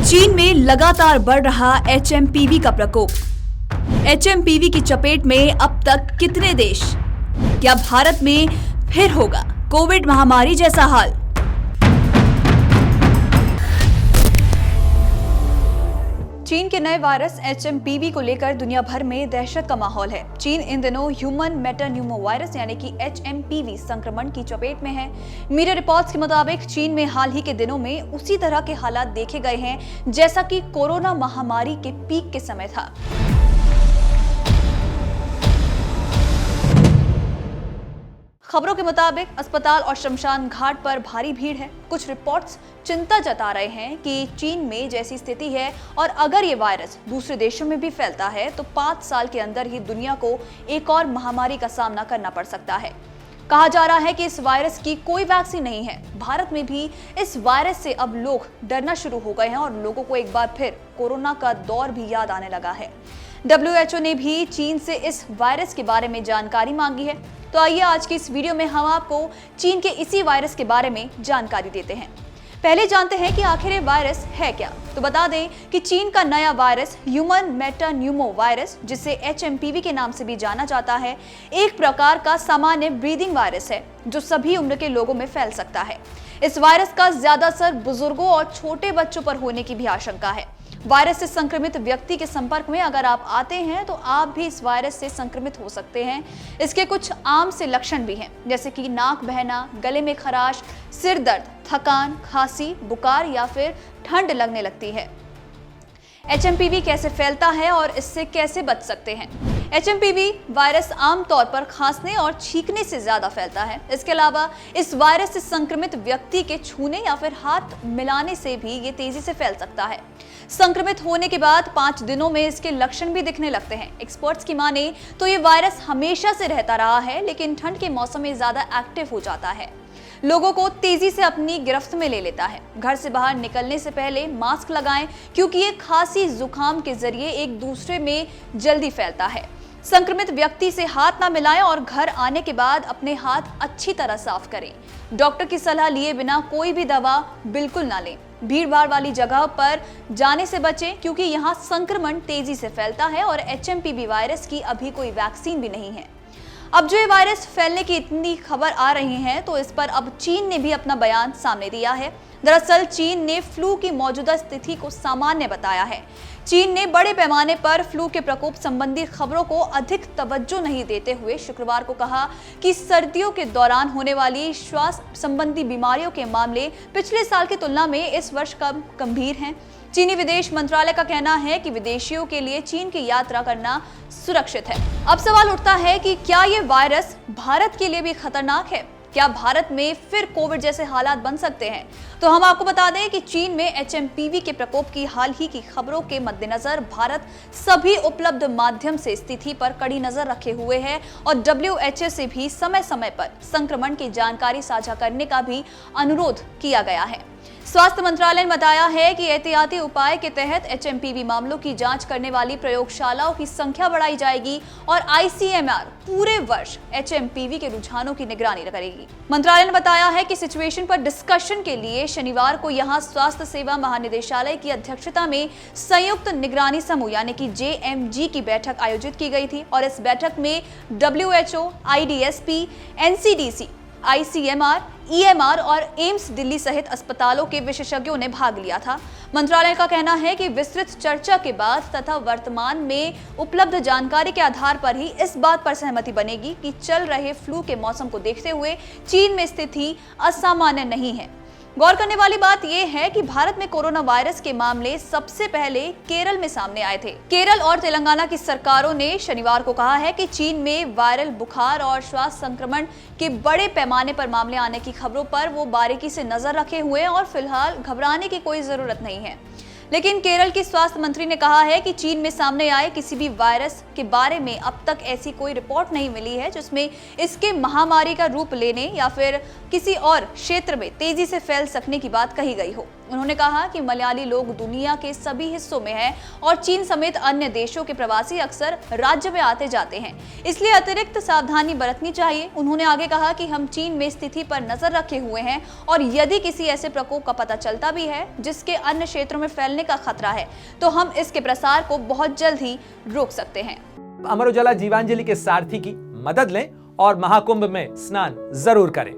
चीन में लगातार बढ़ रहा एचएमपीवी का प्रकोप। एचएमपीवी की चपेट में अब तक कितने देश? क्या भारत में फिर होगा कोविड महामारी जैसा हाल? चीन के नए वायरस एचएमपीवी को लेकर दुनिया भर में दहशत का माहौल है। चीन इन दिनों ह्यूमन मेटान्यूमो वायरस यानी कि एचएमपीवी संक्रमण की चपेट में है। मीडिया रिपोर्ट्स के मुताबिक चीन में हाल ही के दिनों में उसी तरह के हालात देखे गए हैं जैसा कि कोरोना महामारी के पीक के समय था। खबरों के मुताबिक अस्पताल और शमशान घाट पर भारी भीड़ है। कुछ रिपोर्ट्स चिंता जता रहे हैं कि चीन में जैसी स्थिति है और अगर ये वायरस दूसरे देशों में भी फैलता है तो 5 साल के अंदर ही दुनिया को एक और महामारी का सामना करना पड़ सकता है। कहा जा रहा है कि इस वायरस की कोई वैक्सीन नहीं है। भारत में भी इस वायरस से अब लोग डरना शुरू हो गए हैं और लोगों को एक बार फिर कोरोना का दौर भी याद आने लगा है। WHO ने भी चीन से इस वायरस के बारे में जानकारी मांगी है। तो आइए आज की इस वीडियो में हम आपको चीन के इसी वायरस के बारे में जानकारी देते हैं। पहले जानते हैं कि आखिर ये वायरस है क्या। तो बता दें कि चीन का नया वायरस ह्यूमन मेटान्यूमो वायरस, जिसे एचएमपीवी के नाम से भी जाना जाता है, एक प्रकार का सामान्य ब्रीदिंग वायरस है जो सभी उम्र के लोगों में फैल सकता है। इस वायरस का ज्यादा असर बुजुर्गों और छोटे बच्चों पर होने की भी आशंका है। वायरस से संक्रमित व्यक्ति के संपर्क में अगर आप आते हैं तो आप भी इस वायरस से संक्रमित हो सकते हैं। इसके कुछ आम से लक्षण भी हैं, जैसे कि नाक बहना, गले में खराश, सिर दर्द, थकान, खांसी, बुखार या फिर ठंड लगने लगती है। एचएमपीवी कैसे फैलता है और इससे कैसे बच सकते हैं? एचएमपीवी वायरस आमतौर पर खांसने और छींकने से ज्यादा फैलता है। इसके अलावा इस वायरस से संक्रमित व्यक्ति के छूने या फिर हाथ मिलाने से भी ये तेजी से फैल सकता है। संक्रमित होने के बाद 5 दिनों में इसके लक्षण भी दिखने लगते हैं। एक्सपर्ट्स की माने तो ये वायरस हमेशा से रहता रहा है, लेकिन ठंड के मौसम में ज्यादा एक्टिव हो जाता है। लोगों को तेजी से अपनी गिरफ्त में ले लेता है। घर से बाहर निकलने से पहले मास्क लगाएं, क्योंकि ये खांसी जुकाम के जरिए एक दूसरे में जल्दी फैलता है। संक्रमित व्यक्ति से हाथ ना मिलाएं और घर आने के बाद अपने हाथ अच्छी तरह साफ करें। डॉक्टर की सलाह लिए बिना कोई भी दवा बिल्कुल ना लें। भीड़-भाड़ वाली जगह पर जाने से बचें, क्योंकि यहाँ संक्रमण तेजी से फैलता है और एचएमपीवी वायरस की अभी कोई वैक्सीन भी नहीं है। अब जो ये वायरस फैलने की इतनी खबर आ रही है, तो इस पर अब चीन ने भी अपना बयान सामने दिया है। दरअसल चीन ने फ्लू की मौजूदा स्थिति को सामान्य बताया है। चीन ने बड़े पैमाने पर फ्लू के प्रकोप संबंधी खबरों को अधिक तवज्जो नहीं देते हुए शुक्रवार को कहा कि सर्दियों के दौरान होने वाली श्वास संबंधी बीमारियों के मामले पिछले साल की तुलना में इस वर्ष कम गंभीर हैं। चीनी विदेश मंत्रालय का कहना है कि विदेशियों के लिए चीन की यात्रा करना सुरक्षित है। अब सवाल उठता है कि क्या ये वायरस भारत के लिए भी खतरनाक है? क्या भारत में फिर कोविड जैसे हालात बन सकते हैं? तो हम आपको बता दें कि चीन में एचएमपीवी के प्रकोप की हाल ही की खबरों के मद्देनजर भारत सभी उपलब्ध माध्यम से स्थिति पर कड़ी नजर रखे हुए है और WHO से भी समय समय पर संक्रमण की जानकारी साझा करने का भी अनुरोध किया गया है। स्वास्थ्य मंत्रालय ने बताया है कि एहतियाती उपाय के तहत एचएमपीवी मामलों की जांच करने वाली प्रयोगशालाओं की संख्या बढ़ाई जाएगी और ICMR पूरे वर्ष एचएमपीवी के रुझानों की निगरानी करेगी। मंत्रालय ने बताया है कि सिचुएशन पर डिस्कशन के लिए शनिवार को यहां स्वास्थ्य सेवा महानिदेशालय की अध्यक्षता में संयुक्त निगरानी समूह यानी कि JMG की बैठक आयोजित की गई थी और इस बैठक में WHO, IDSP, NCDC, ICMR, EMR और एम्स दिल्ली सहित अस्पतालों के विशेषज्ञों ने भाग लिया था। मंत्रालय का कहना है कि विस्तृत चर्चा के बाद तथा वर्तमान में उपलब्ध जानकारी के आधार पर ही इस बात पर सहमति बनेगी कि चल रहे फ्लू के मौसम को देखते हुए चीन में स्थिति असामान्य नहीं है। गौर करने वाली बात यह है कि भारत में कोरोना वायरस के मामले सबसे पहले केरल में सामने आए थे। केरल और तेलंगाना की सरकारों ने शनिवार को कहा है कि चीन में वायरल बुखार और श्वास संक्रमण के बड़े पैमाने पर मामले आने की खबरों पर वो बारीकी से नजर रखे हुए हैं और फिलहाल घबराने की कोई जरूरत नहीं है। लेकिन केरल की स्वास्थ्य मंत्री ने कहा है कि चीन में सामने आए किसी भी वायरस के बारे में अब तक ऐसी कोई रिपोर्ट नहीं मिली है जिसमें इसके महामारी का रूप लेने या फिर किसी और क्षेत्र में तेजी से फैल सकने की बात कही गई हो। उन्होंने कहा कि मलयाली लोग दुनिया के सभी हिस्सों में हैं और चीन समेत अन्य देशों के प्रवासी अक्सर राज्य में आते जाते हैं, इसलिए अतिरिक्त सावधानी बरतनी चाहिए। उन्होंने आगे कहा कि हम चीन में स्थिति पर नजर रखे हुए हैं और यदि किसी ऐसे प्रकोप का पता चलता भी है जिसके अन्य क्षेत्रों में फैलने का खतरा है तो हम इसके प्रसार को बहुत जल्द ही रोक सकते हैं। अमर उजाला जीवांजलि के सारथी की मदद लें और महाकुंभ में स्नान जरूर करें।